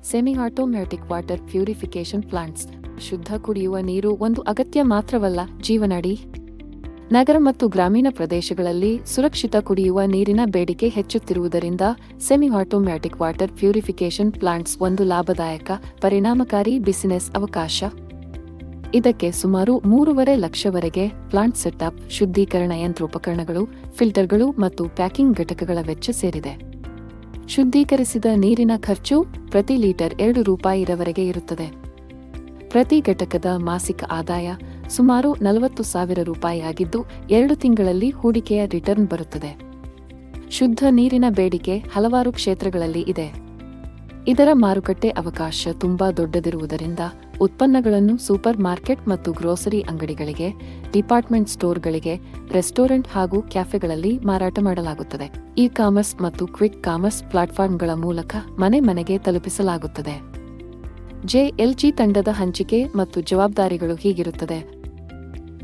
Semi automatic water purification plants. ಶುದ್ಧ ಕುಡಿಯುವ ನೀರು ಒಂದು ಅಗತ್ಯ ಮಾತ್ರವಲ್ಲ, ಜೀವನಾಡಿ. ನಗರ ಮತ್ತು ಗ್ರಾಮೀಣ ಪ್ರದೇಶಗಳಲ್ಲಿ ಸುರಕ್ಷಿತ ಕುಡಿಯುವ ನೀರಿನ ಬೇಡಿಕೆ ಹೆಚ್ಚುತ್ತಿರುವುದರಿಂದ semi automatic water purification plants ಒಂದು ಲಾಭದಾಯಕ, ಪರಿಣಾಮಕಾರಿ ಬಿಸಿನೆಸ್ ಅವಕಾಶ. ಇದಕ್ಕೆ ಸುಮಾರು 3.5 ಲಕ್ಷವರೆಗೆ ಪ್ಲಾಂಟ್ ಸೆಟಪ್, ಶುದ್ಧೀಕರಣ ಯಂತ್ರೋಪಕರಣಗಳು, ಫಿಲ್ಟರ್ಗಳು ಮತ್ತು ಪ್ಯಾಕಿಂಗ್ ಘಟಕಗಳ ವೆಚ್ಚ ಸೇರಿದೆ. ಶುದ್ಧೀಕರಿಸಿದ ನೀರಿನ ಖರ್ಚು ಪ್ರತಿ ಲೀಟರ್ ₹2 ಇರುತ್ತದೆ. ಪ್ರತಿ ಘಟಕದ ಮಾಸಿಕ ಆದಾಯ ಸುಮಾರು ₹40,000 ಆಗಿದ್ದು 2 ತಿಂಗಳಲ್ಲಿ ಹೂಡಿಕೆಯ ರಿಟರ್ನ್ ಬರುತ್ತದೆ. ಶುದ್ಧ ನೀರಿನ ಬೇಡಿಕೆ ಹಲವಾರು ಕ್ಷೇತ್ರಗಳಲ್ಲಿ ಇದೆ. ಇದರ ಮಾರುಕಟ್ಟೆ ಅವಕಾಶ ತುಂಬಾ ದೊಡ್ಡದಿರುವುದರಿಂದ ಉತ್ಪನ್ನಗಳನ್ನು ಸೂಪರ್ ಮಾರ್ಕೆಟ್ ಮತ್ತು ಗ್ರೋಸರಿ ಅಂಗಡಿಗಳಿಗೆ, ಡಿಪಾರ್ಟ್ಮೆಂಟ್ ಸ್ಟೋರ್ಗಳಿಗೆ, ರೆಸ್ಟೋರೆಂಟ್ ಹಾಗೂ ಕ್ಯಾಫೆಗಳಲ್ಲಿ ಮಾರಾಟ ಮಾಡಲಾಗುತ್ತದೆ. ಇ-ಕಾಮರ್ಸ್ ಮತ್ತು ಕ್ವಿಕ್ ಕಾಮರ್ಸ್ ಪ್ಲಾಟ್ಫಾರ್ಮ್ಗಳ ಮೂಲಕ ಮನೆ ಮನೆಗೆ ತಲುಪಿಸಲಾಗುತ್ತದೆ. JLG ತಂಡದ ಹಂಚಿಕೆ ಮತ್ತು ಜವಾಬ್ದಾರಿಗಳು ಹೀಗಿರುತ್ತದೆ.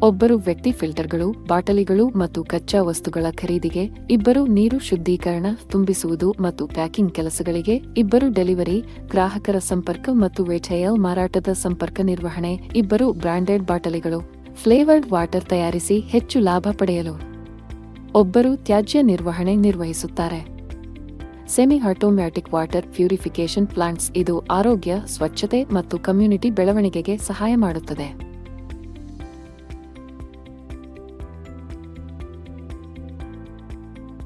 ಒಬ್ಬರು ವ್ಯಕ್ತಿ ಫಿಲ್ಟರ್ಗಳು, ಬಾಟಲಿಗಳು ಮತ್ತು ಕಚ್ಚಾ ವಸ್ತುಗಳ ಖರೀದಿಗೆ, 2 ನೀರು ಶುದ್ಧೀಕರಣ, ತುಂಬಿಸುವುದು ಮತ್ತು ಪ್ಯಾಕಿಂಗ್ ಕೆಲಸಗಳಿಗೆ, 2 ಡೆಲಿವರಿ, ಗ್ರಾಹಕರ ಸಂಪರ್ಕ ಮತ್ತು ರಿಟೇಲ್ ಮಾರಾಟದ ಸಂಪರ್ಕ ನಿರ್ವಹಣೆ, 2 ಬ್ರಾಂಡೆಡ್ ಬಾಟಲಿಗಳು, ಫ್ಲೇವರ್ಡ್ ವಾಟರ್ ತಯಾರಿಸಿ ಹೆಚ್ಚು ಲಾಭ ಪಡೆಯಲು, 1 ತ್ಯಾಜ್ಯ ನಿರ್ವಹಣೆ ನಿರ್ವಹಿಸುತ್ತಾರೆ. Semi automatic water purification plants ಇದು ಆರೋಗ್ಯ, ಸ್ವಚ್ಛತೆ ಮತ್ತು ಕಮ್ಯುನಿಟಿ ಬೆಳವಣಿಗೆಗೆ ಸಹಾಯ ಮಾಡುತ್ತದೆ.